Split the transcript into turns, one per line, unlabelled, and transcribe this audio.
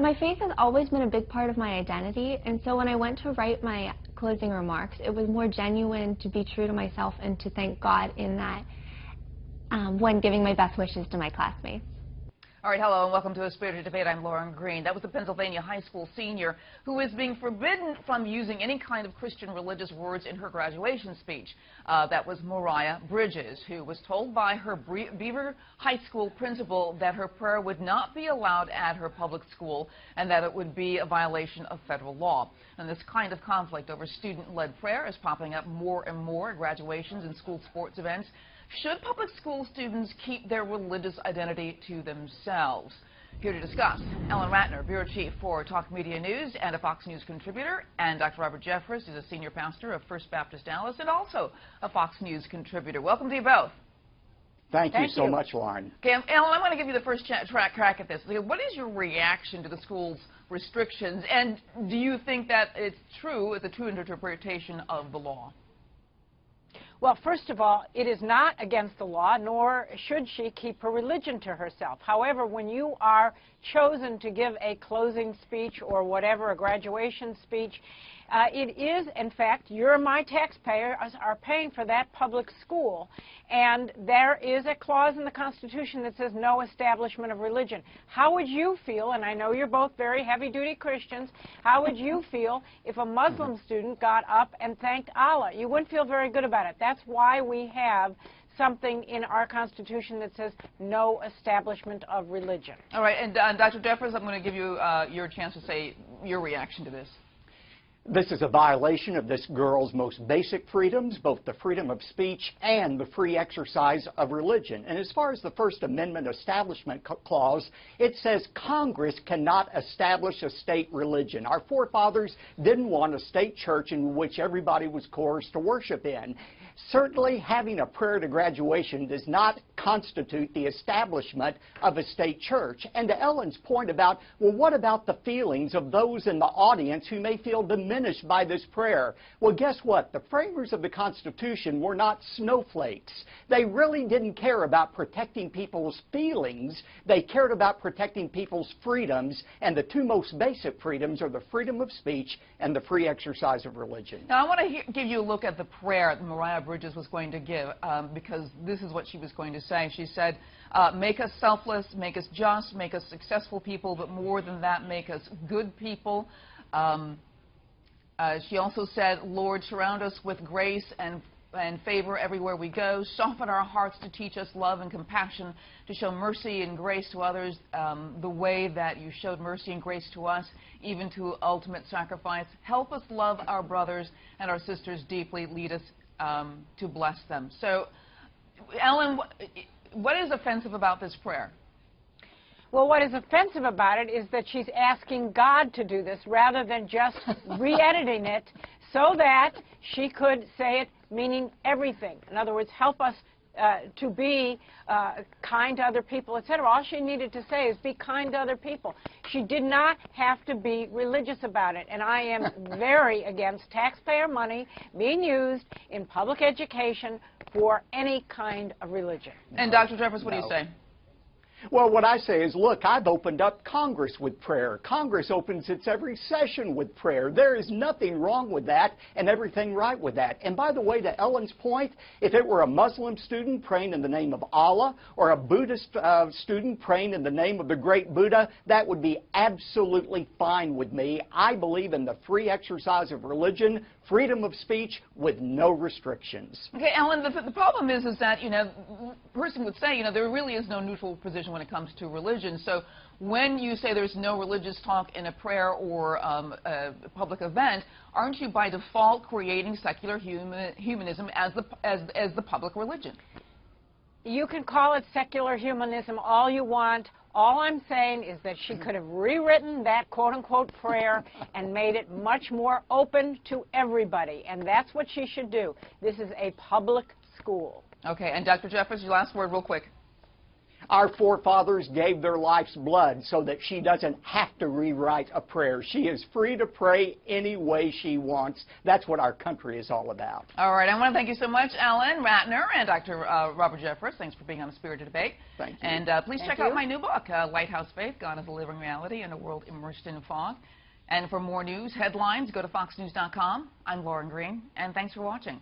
My faith has always been a big part of my identity, and so when I went to write my closing remarks, it was more genuine to be true to myself and to thank God in that when giving my best wishes to my classmates.
All right, hello, and welcome to A Spirited Debate. I'm Lauren Green. That was a Pennsylvania high school senior who is being forbidden from using any kind of Christian religious words in her graduation speech. That was Moriah Bridges, who was told by her Beaver High School principal that her prayer would not be allowed at her public school and that it would be a violation of federal law. And this kind of conflict over student-led prayer is popping up more and more at graduations and school sports events. Should public school students keep their religious identity to themselves? Here to discuss, Ellen Ratner, Bureau Chief for Talk Media News and a Fox News contributor, and Dr. Robert Jeffress is a senior pastor of First Baptist Dallas and also a Fox News contributor. Welcome to you both.
Thank you so much, Lauren.
Okay, Ellen, I want to give you the first crack at this. What is your reaction to the school's restrictions, and do you think that it's true, it's a true interpretation of the law?
Well, first of all, it is not against the law, nor should she keep her religion to herself. However, when you are chosen to give a closing speech or whatever, a graduation speech, it is, in fact, you're my taxpayer, are paying for that public school. And there is a clause in the Constitution that says no establishment of religion. How would you feel, and I know you're both very heavy-duty Christians, how would you feel if a Muslim student got up and thanked Allah? You wouldn't feel very good about it. That's why we have something in our Constitution that says no establishment of religion.
All right, and Dr. Jeffress, I'm going to give you your chance to say your reaction to this.
This is a violation of this girl's most basic freedoms, both the freedom of speech and the free exercise of religion. And as far as the First Amendment Establishment Clause, it says Congress cannot establish a state religion. Our forefathers didn't want a state church in which everybody was coerced to worship in. Certainly, having a prayer to graduation does not constitute the establishment of a state church. And to Ellen's point about, well, what about the feelings of those in the audience who may feel diminished by this prayer? Well, guess what? The framers of the Constitution were not snowflakes. They really didn't care about protecting people's feelings. They cared about protecting people's freedoms, and the two most basic freedoms are the freedom of speech and the free exercise of religion.
Now, I want to give you a look at the prayer that Moriah Bridges was going to give, because this is what she was going to say. She said, make us selfless, make us just, make us successful people, but more than that, make us good people. She also said, Lord, surround us with grace and favor everywhere we go. Soften our hearts to teach us love and compassion, to show mercy and grace to others the way that you showed mercy and grace to us, even to ultimate sacrifice. Help us love our brothers and our sisters deeply. Lead us to bless them. So, Ellen, what is offensive about this prayer?
Well, what is offensive about it is that she's asking God to do this rather than just re-editing it so that she could say it meaning everything. In other words, help us to be kind to other people, etc. All she needed to say is be kind to other people. She did not have to be religious about it. And I am very against taxpayer money being used in public education for any kind of religion.
And Dr. Jeffress, what do you say?
Well, what I say is, look, I've opened up Congress with prayer. Congress opens its every session with prayer. There is nothing wrong with that and everything right with that. And by the way, to Ellen's point, if it were a Muslim student praying in the name of Allah or a Buddhist student praying in the name of the great Buddha, that would be absolutely fine with me. I believe in the free exercise of religion, freedom of speech with no restrictions.
Okay, Ellen, the problem is that, you know, a person would say, you know, there really is no neutral position when it comes to religion. So when you say there's no religious talk in a prayer or a public event, aren't you by default creating secular humanism as the public religion?
You can call it secular humanism all you want. All I'm saying is that she could have rewritten that quote-unquote prayer and made it much more open to everybody, and that's what she should do. This is a public school.
Okay, and Dr. Jeffress, your last word real quick.
Our forefathers gave their life's blood so that she doesn't have to rewrite a prayer. She is free to pray any way she wants. That's what our country is all about.
All right. I want to thank you so much, Alan Ratner and Dr. Robert Jeffress. Thanks for being on A Spirited Debate.
Thank you.
And please check out my new book, Lighthouse Faith, God is a Living Reality in a World Immersed in Fog. And for more news, headlines, go to foxnews.com. I'm Lauren Green, and thanks for watching.